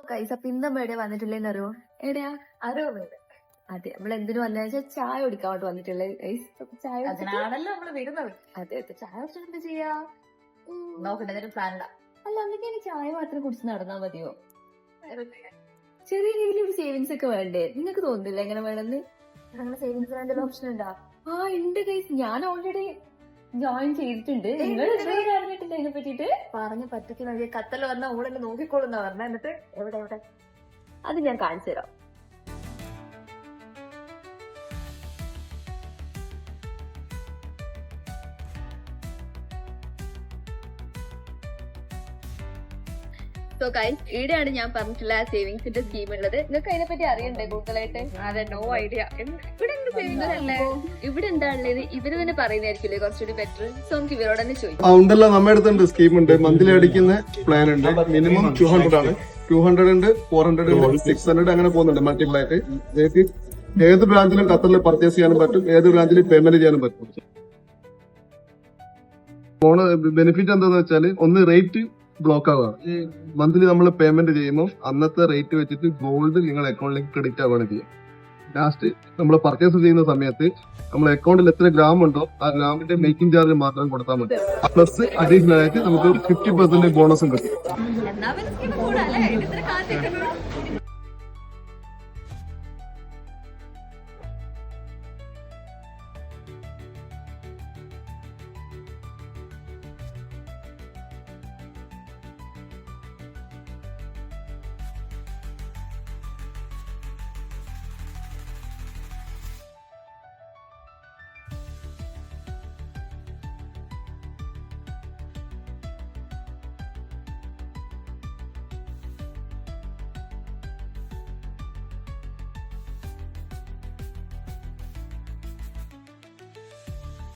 കൈസ് അപ്പൊ ഇന്ന് നമ്മൾ എവിടെ വന്നിട്ടില്ലേന്ന് അറിയോ? എവിടെയാ? അറിവുണ്ട്. അതെ, നമ്മൾ എന്തിനു വന്ന ചായ കുടിക്കാൻ വേണ്ടി വന്നിട്ടുള്ളത് ഗൈസ്. ചായ അതിനാണല്ലോ നമ്മള് വരുന്നത്. അതെ അതെ, ചായ കുടിച്ചിട്ട് എന്താ ചെയ്യാ? നോക്കണ്ടതൊരു പ്ലാനില്ല. അല്ല, എന്തൊക്കെയാണ് ചായ മാത്രം കുടിച്ച് നടന്നാ മതിയോ? ചെറിയ രീതിയിൽ ഒരു സേവിങ്സ് ഒക്കെ വേണ്ടേ? നിങ്ങൾക്ക് തോന്നുന്നില്ല എങ്ങനെ വേണമെന്ന്? അങ്ങനെ സേവിങ്സ് വേണ്ട ഓപ്ഷൻ ഉണ്ടാ? ആ ഉണ്ട് ഗൈസ്, ഞാൻ ഓൾറെഡി ജോയിൻ ചെയ്തിട്ടുണ്ട്. നിങ്ങൾ ഇതുവരെ അറിഞ്ഞിട്ടില്ല അതിനെ പറ്റിട്ട്? പറഞ്ഞ് പറ്റിക്കുന്ന കത്തല് വന്ന ഓളെന്നെ നോക്കിക്കോളുന്ന പറഞ്ഞ. എന്നിട്ട് എവിടെ എവിടെ അത് ഞാൻ കാണിച്ചു തരാം. സോ ഗൈസ്, ഇവിടെയാണ് ഞാൻ പറഞ്ഞിട്ടുള്ള സേവിങ്സിന്റെ സ്കീം ഉള്ളത്. നിങ്ങൾക്ക് അതിനെ പറ്റി അറിയണ്ടേ കൂടുതലായിട്ട്? അതെ, നോ ഐഡിയ. ഇവിടെ എന്ത് സേവിങ്സ് അല്ലേ? ഇവിടെ എന്താ ഉള്ളത്? ഇവര് തന്നെ പറയുന്നതായിരിക്കില്ലേ കുറച്ചുകൂടി ബെറ്റർ. സോ നമുക്ക് ഇവരോട് തന്നെ ചോദിക്കാം. ഉണ്ടല്ലോ, നമ്മുടെ അടുത്തുണ്ട് സ്കീം ഉണ്ട്. മന്ത്ലി അടിക്കുന്ന പ്ലാൻ ഉണ്ട്. മിനിമം 200 ആണ്. 200 ഉണ്ട്, 400 ഉണ്ട്, 600 അങ്ങനെ പോകുന്നുണ്ട് മൾട്ടിപ്പിൾ ആയിട്ട്. നിങ്ങൾക്ക് ഏത് ബ്രാഞ്ചിലും ഖത്തറിൽ പർച്ചേസ് ചെയ്യാനും പറ്റും, ഏത് ബ്രാഞ്ചിലും പേയ്മെന്റ് ചെയ്യാനും പറ്റും. ഫോണ് ബെനിഫിറ്റ് എന്താന്ന് വെച്ചാല്, ഒന്ന് റേറ്റ് ബ്ലോക്ക് ആവുക. മന്ത്ലി നമ്മൾ പേയ്മെന്റ് ചെയ്യുമ്പോൾ അന്നത്തെ റേറ്റ് വെച്ചിട്ട് ഗോൾഡ് നിങ്ങളുടെ അക്കൗണ്ടിലേക്ക് ക്രെഡിറ്റ് ആവുകയാണ് ചെയ്യുക. ലാസ്റ്റ് നമ്മൾ പർച്ചേസ് ചെയ്യുന്ന സമയത്ത് നമ്മൾ അക്കൗണ്ടിൽ എത്ര ഗ്രാം ഉണ്ടോ ആ ഗ്രാമിന്റെ മേക്കിംഗ് ചാർജ് മാത്രം കൊടുത്താൽ മതി. പ്ലസ് അഡീഷണൽ ആയിട്ട് നമുക്ക് 50% ബോണസും കിട്ടും. എന്നാ പിന്നെ സ്കീം കൂടാ അല്ലേ? ഇത്ര കാത്തിരിക്കുന്നു.